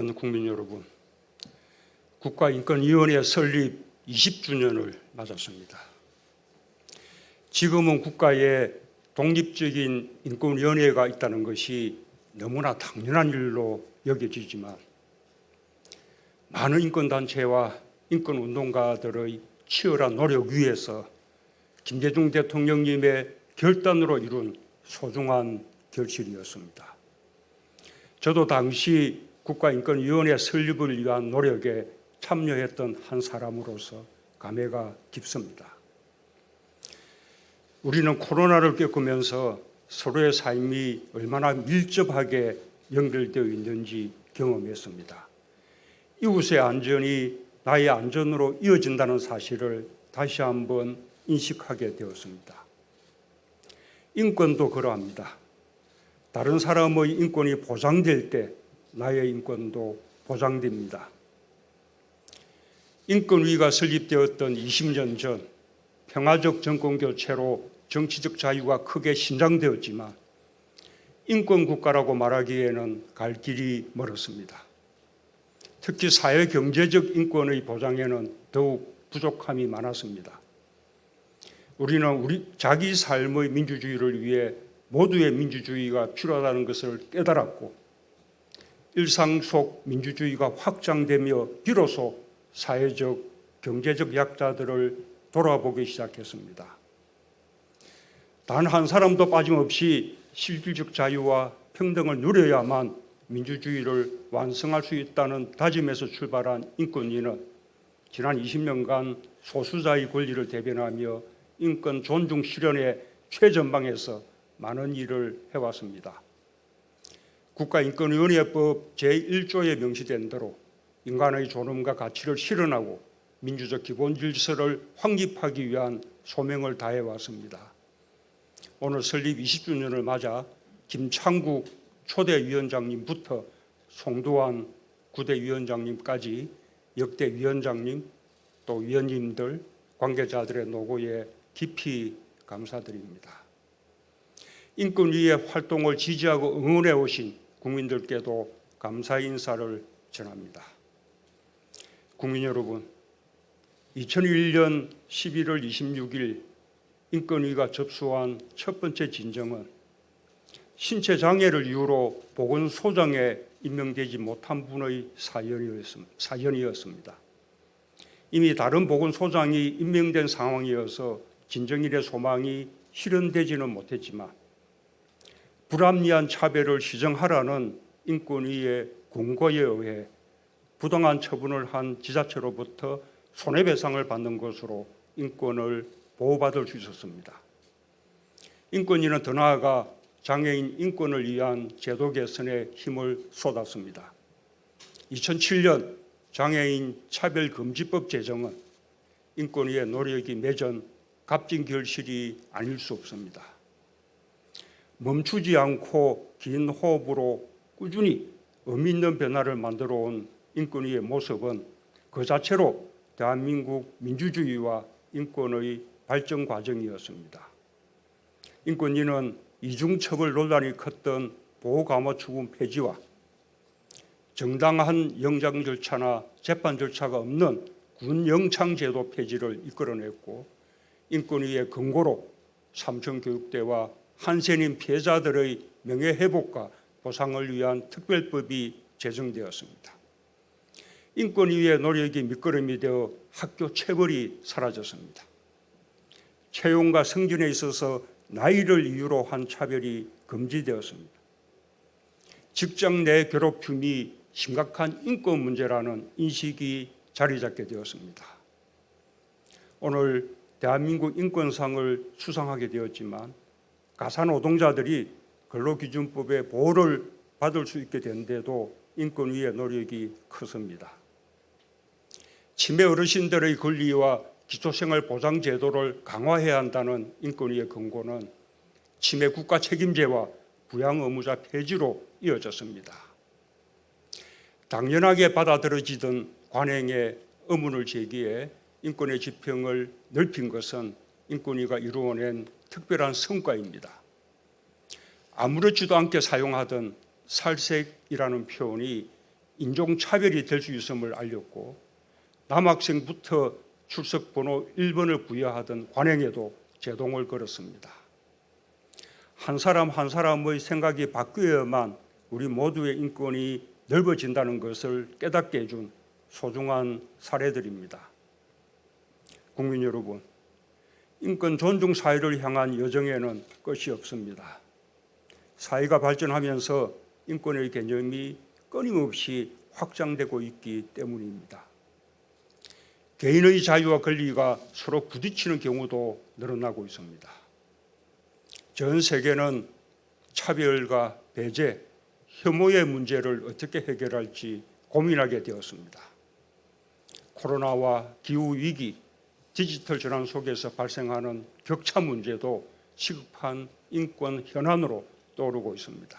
존경하는 국민 여러분, 국가인권위원회 설립 20주년을 맞았습니다. 지금은 국가에 독립적인 인권위원회가 있다는 것이 너무나 당연한 일로 여겨지지만 많은 인권단체와 인권운동가들의 치열한 노력 위에서 김대중 대통령님의 결단으로 이룬 소중한 결실이었습니다. 저도 당시 국가인권위원회 설립을 위한 노력에 참여했던 한 사람으로서 감회가 깊습니다. 우리는 코로나를 겪으면서 서로의 삶이 얼마나 밀접하게 연결되어 있는지 경험했습니다. 이웃의 안전이 나의 안전으로 이어진다는 사실을 다시 한번 인식하게 되었습니다. 인권도 그러합니다. 다른 사람의 인권이 보장될 때 나의 인권도 보장됩니다. 인권위가 설립되었던 20년 전 평화적 정권 교체로 정치적 자유가 크게 신장되었지만 인권국가라고 말하기에는 갈 길이 멀었습니다. 특히 사회 경제적 인권의 보장에는 더욱 부족함이 많았습니다. 우리는 자기 삶의 민주주의를 위해 모두의 민주주의가 필요하다는 것을 깨달았고 일상 속 민주주의가 확장되며 비로소 사회적, 경제적 약자들을 돌아보기 시작했습니다. 단 한 사람도 빠짐없이 실질적 자유와 평등을 누려야만 민주주의를 완성할 수 있다는 다짐에서 출발한 인권위는 지난 20년간 소수자의 권리를 대변하며 인권 존중 실현의 최전방에서 많은 일을 해왔습니다. 국가인권위원회법 제1조에 명시된 대로 인간의 존엄과 가치를 실현하고 민주적 기본 질서를 확립하기 위한 소명을 다해왔습니다. 오늘 설립 20주년을 맞아 김창국 초대 위원장님부터 송두환 구대 위원장님까지 역대 위원장님 또 위원님들 관계자들의 노고에 깊이 감사드립니다. 인권위의 활동을 지지하고 응원해 오신 국민들께도 감사 인사를 전합니다. 국민 여러분, 2001년 11월 26일 인권위가 접수한 첫 번째 진정은 신체 장애를 이유로 보건소장에 임명되지 못한 분의 사연이었습니다. 이미 다른 보건소장이 임명된 상황이어서 진정일의 소망이 실현되지는 못했지만 불합리한 차별을 시정하라는 인권위의 권고에 의해 부당한 처분을 한 지자체로부터 손해배상을 받는 것으로 인권을 보호받을 수 있었습니다. 인권위는 더 나아가 장애인 인권을 위한 제도 개선에 힘을 쏟았습니다. 2007년 장애인 차별금지법 제정은 인권위의 노력이 맺은 값진 결실이 아닐 수 없습니다. 멈추지 않고 긴 호흡으로 꾸준히 의미 있는 변화를 만들어 온 인권위의 모습은 그 자체로 대한민국 민주주의와 인권의 발전 과정이었습니다. 인권위는 이중처벌 논란이 컸던 보호감호처분 폐지와 정당한 영장 절차나 재판 절차가 없는 군영창제도 폐지를 이끌어냈고 인권위의 권고로 삼성교육대와 한센인 피해자들의 명예회복과 보상을 위한 특별법이 제정되었습니다. 인권위의 노력이 밑거름이 되어 학교 체벌이 사라졌습니다. 채용과 승진에 있어서 나이를 이유로 한 차별이 금지되었습니다. 직장 내 괴롭힘이 심각한 인권 문제라는 인식이 자리 잡게 되었습니다. 오늘 대한민국 인권상을 수상하게 되었지만 가사노동자들이 근로기준법의 보호를 받을 수 있게 된 데도 인권위의 노력이 컸습니다. 치매 어르신들의 권리와 기초생활 보장 제도를 강화해야 한다는 인권위의 권고는 치매 국가 책임제와 부양 의무자 폐지로 이어졌습니다. 당연하게 받아들여지던 관행에 의문을 제기해 인권의 지평을 넓힌 것은 인권위가 이루어낸 특별한 성과입니다. 아무렇지도 않게 사용하던 살색이라는 표현이 인종차별이 될 수 있음을 알렸고 남학생부터 출석 번호 1번을 부여하던 관행에도 제동을 걸었습니다. 한 사람 한 사람의 생각이 바뀌어야만 우리 모두의 인권이 넓어진다는 것을 깨닫게 해준 소중한 사례들입니다. 국민 여러분, 인권 존중 사회를 향한 여정에는 끝이 없습니다. 사회가 발전하면서 인권의 개념이 끊임없이 확장되고 있기 때문입니다. 개인의 자유와 권리가 서로 부딪히는 경우도 늘어나고 있습니다. 전 세계는 차별과 배제, 혐오의 문제를 어떻게 해결할지 고민하게 되었습니다. 코로나와 기후위기, 디지털 전환 속에서 발생하는 격차 문제도 시급한 인권 현안으로 떠오르고 있습니다.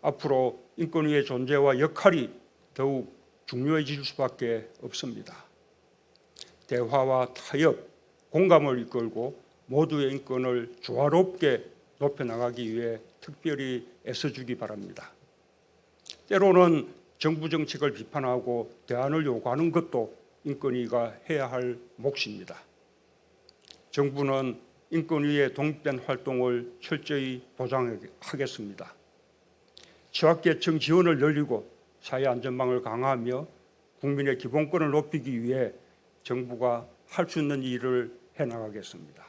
앞으로 인권위의 존재와 역할이 더욱 중요해질 수밖에 없습니다. 대화와 타협, 공감을 이끌고 모두의 인권을 조화롭게 높여나가기 위해 특별히 애써주기 바랍니다. 때로는 정부 정책을 비판하고 대안을 요구하는 것도 인권위가 해야 할 몫입니다. 정부는 인권위의 독립된 활동을 철저히 보장하겠습니다. 취약계층 지원을 늘리고 사회 안전망을 강화하며 국민의 기본권을 높이기 위해 정부가 할 수 있는 일을 해나가겠습니다.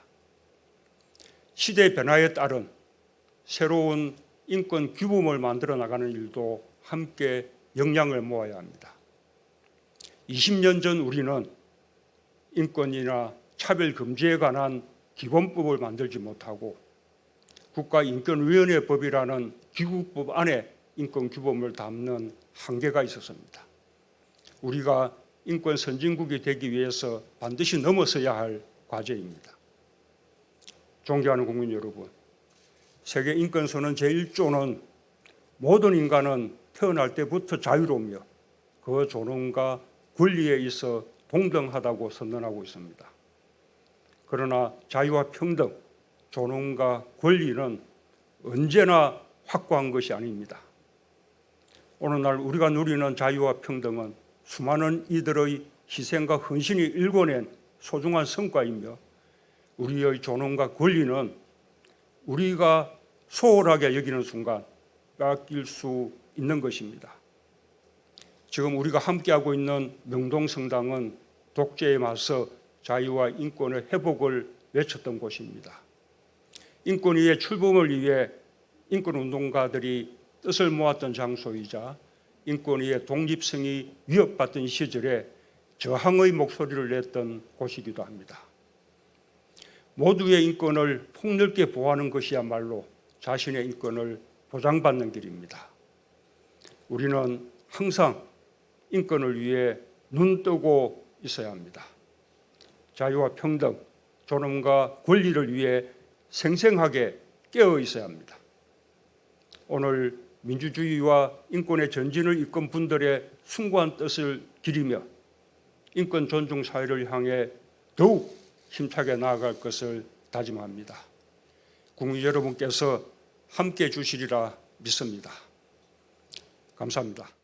시대 변화에 따른 새로운 인권 규범을 만들어 나가는 일도 함께 역량을 모아야 합니다. 20년 전 우리는 인권이나 차별 금지에 관한 기본법을 만들지 못하고 국가인권위원회법이라는 기구법 안에 인권 규범을 담는 한계가 있었습니다. 우리가 인권 선진국이 되기 위해서 반드시 넘어서야 할 과제입니다. 존경하는 국민 여러분, 세계 인권선언 제1조는 모든 인간은 태어날 때부터 자유로우며 그 존엄과 권리에 있어 동등하다고 선언하고 있습니다. 그러나 자유와 평등, 존엄과 권리는 언제나 확고한 것이 아닙니다. 오늘날 우리가 누리는 자유와 평등은 수많은 이들의 희생과 헌신이 일궈낸 소중한 성과이며 우리의 존엄과 권리는 우리가 소홀하게 여기는 순간 뺏길 수 있는 것입니다. 지금 우리가 함께하고 있는 명동성당은 독재에 맞서 자유와 인권의 회복을 외쳤던 곳입니다. 인권위의 출범을 위해 인권운동가들이 뜻을 모았던 장소이자 인권위의 독립성이 위협받던 시절에 저항의 목소리를 냈던 곳이기도 합니다. 모두의 인권을 폭넓게 보호하는 것이야말로 자신의 인권을 보장받는 길입니다. 우리는 항상 인권을 위해 눈 뜨고 있어야 합니다. 자유와 평등, 존엄과 권리를 위해 생생하게 깨어 있어야 합니다. 오늘 민주주의와 인권의 전진을 이끈 분들의 숭고한 뜻을 기리며 인권 존중 사회를 향해 더욱 힘차게 나아갈 것을 다짐합니다. 국민 여러분께서 함께해 주시리라 믿습니다. 감사합니다.